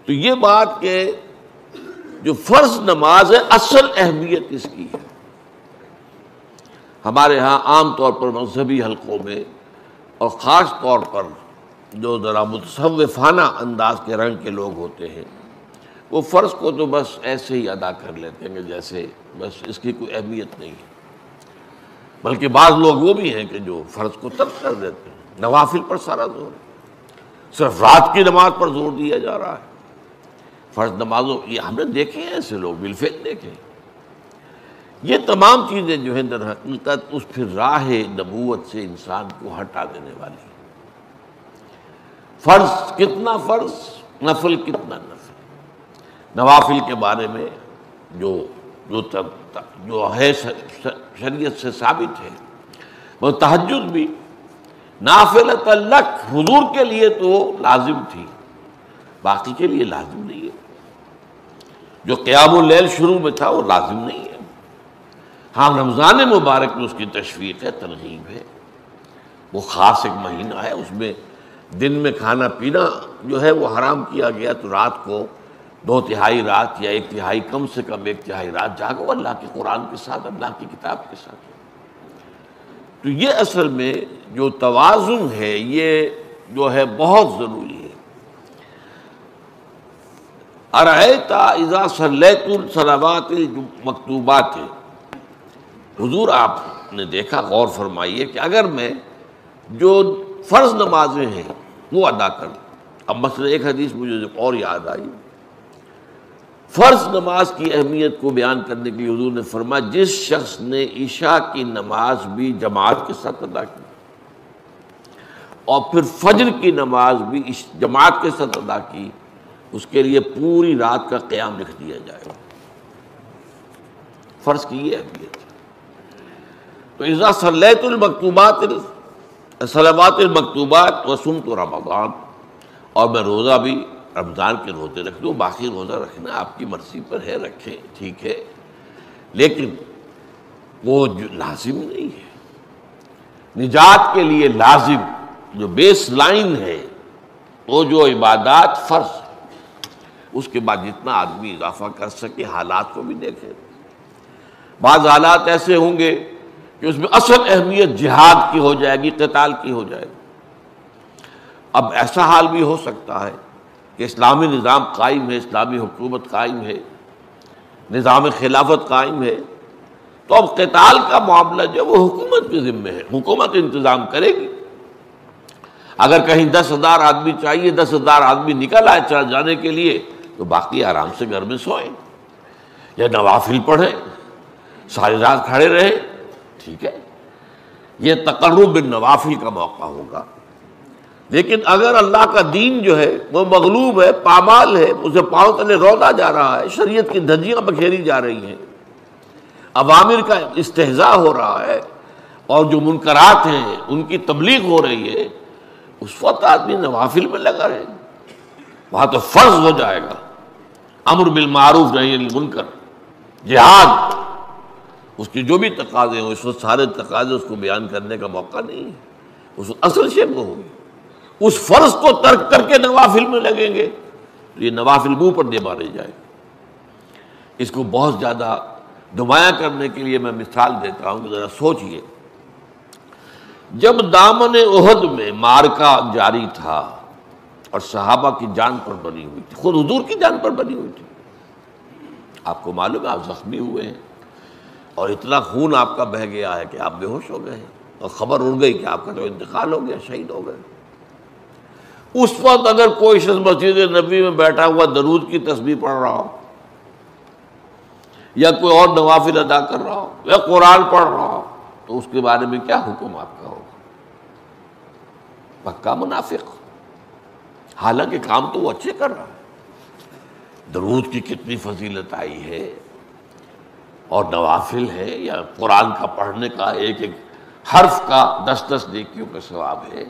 تو یہ بات کہ جو فرض نماز ہے اصل اہمیت اس کی ہے. ہمارے ہاں عام طور پر مذہبی حلقوں میں اور خاص طور پر جو ذرا متصوفانہ انداز کے رنگ کے لوگ ہوتے ہیں وہ فرض کو تو بس ایسے ہی ادا کر لیتے ہیں کہ جیسے بس اس کی کوئی اہمیت نہیں ہے. بلکہ بعض لوگ وہ بھی ہیں کہ جو فرض کو ترک کر دیتے ہیں. نوافل پر سارا زور ہے، صرف رات کی نماز پر زور دیا جا رہا ہے. فرض نمازوں یہ ہم نے دیکھے ہیں، ایسے لوگ بالفعل دیکھے. یہ تمام چیزیں جو ہیں در حقیقت اس پھر راہ نبوت سے انسان کو ہٹا دینے والی ہیں. فرض کتنا فرض، نفل کتنا نفل. نوافل کے بارے میں جو ہے شریعت سے ثابت ہے، وہ تہجد بھی نافلۃ لک، حضور کے لیے تو لازم تھی، باقی کے لیے لازم نہیں ہے. جو قیام اللیل شروع میں تھا وہ لازم نہیں ہے. ہاں رمضان مبارک میں اس کی تشویق ہے، ترغیب ہے. وہ خاص ایک مہینہ ہے، اس میں دن میں کھانا پینا جو ہے وہ حرام کیا گیا، تو رات کو 2/3 رات یا 1/3 کم سے کم 1/3 رات جاگو اللہ کے قرآن کے ساتھ، اللہ کی کتاب کے ساتھ. تو یہ اصل میں جو توازن ہے یہ جو ہے بہت ضروری ہے. ارأیت اذا صلیت الصلوات المکتوبات، حضور آپ نے دیکھا، غور فرمائیے کہ اگر میں جو فرض نمازیں ہیں وہ ادا کر لوں. اب مثلا ایک حدیث مجھے اور یاد آئی، فرض نماز کی اہمیت کو بیان کرنے کے لیے حضور نے فرمایا جس شخص نے عشاء کی نماز بھی جماعت کے ساتھ ادا کی اور پھر فجر کی نماز بھی جماعت کے ساتھ ادا کی، اس کے لیے پوری رات کا قیام لکھ دیا جائے گا. فرض کی یہ اہمیت ہے. تو اذا صلیت المکتوبات صلوات المکتوبات وصمت رمضان، اور میں روزہ بھی رمضان کے روزے رکھ دوں، باقی روزہ رکھنا آپ کی مرضی پر ہے، رکھیں ٹھیک ہے، لیکن وہ لازم نہیں ہے. نجات کے لیے لازم جو بیس لائن ہے وہ جو عبادات فرض ہے، اس کے بعد جتنا آدمی اضافہ کر سکے. حالات کو بھی دیکھیں، بعض حالات ایسے ہوں گے کہ اس میں اصل اہمیت جہاد کی ہو جائے گی، قتال کی ہو جائے گی. اب ایسا حال بھی ہو سکتا ہے کہ اسلامی نظام قائم ہے، اسلامی حکومت قائم ہے، نظام خلافت قائم ہے، تو اب قتال کا معاملہ جو وہ حکومت کے ذمہ ہے، حکومت انتظام کرے گی. اگر کہیں 10,000 آدمی چاہیے، 10,000 آدمی نکل آئے چل جانے کے لیے، تو باقی آرام سے گھر میں سوئیں یا نوافل پڑھیں، ساری رات کھڑے رہیں، ٹھیک ہے. یہ تقرب بالنوافل کا موقع ہوگا. لیکن اگر اللہ کا دین جو ہے وہ مغلوب ہے، پامال ہے، اسے پاؤں تلے رودا جا رہا ہے، شریعت کی دھجیاں بکھیری جا رہی ہیں، عوامر کا استہزاء ہو رہا ہے، اور جو منکرات ہیں ان کی تبلیغ ہو رہی ہے، اس وقت آدمی نوافل میں لگا رہے، وہاں تو فرض ہو جائے گا امر بالمعروف نہی عن المنکر، جہاد، اس کی جو بھی تقاضے ہوں اس وقت سارے تقاضے اس کو بیان کرنے کا موقع نہیں ہے. اس وقت اصل شے وہ ہوگی. اس فرض کو ترک کر کے نوافل میں لگیں گے تو یہ نوافل منہ پر دے مارے جائے. اس کو بہت زیادہ نمایاں کرنے کے لیے میں مثال دیتا ہوں، ذرا سوچئے. جب دامن احد میں معرکہ جاری تھا اور صحابہ کی جان پر بنی ہوئی تھی، خود حضور کی جان پر بنی ہوئی تھی، آپ کو معلوم ہے آپ زخمی ہوئے ہیں اور اتنا خون آپ کا بہہ گیا ہے کہ آپ بے ہوش ہو گئے ہیں، اور خبر اڑ گئی کہ آپ کا تو انتقال ہو گیا، شہید ہو گئے. اس وقت اگر کوئی شخص مسجد نبوی میں بیٹھا ہوا درود کی تسبیح پڑھ رہا ہو، یا کوئی اور نوافل ادا کر رہا ہو، یا قرآن پڑھ رہا ہو، تو اس کے بارے میں کیا حکم آپ کا ہوگا؟ پکا منافق. حالانکہ کام تو وہ اچھے کر رہا ہے. درود کی کتنی فضیلت آئی ہے، اور نوافل ہے، یا قرآن کا پڑھنے کا ایک ایک حرف کا 10 نیکیوں کا ثواب ہے.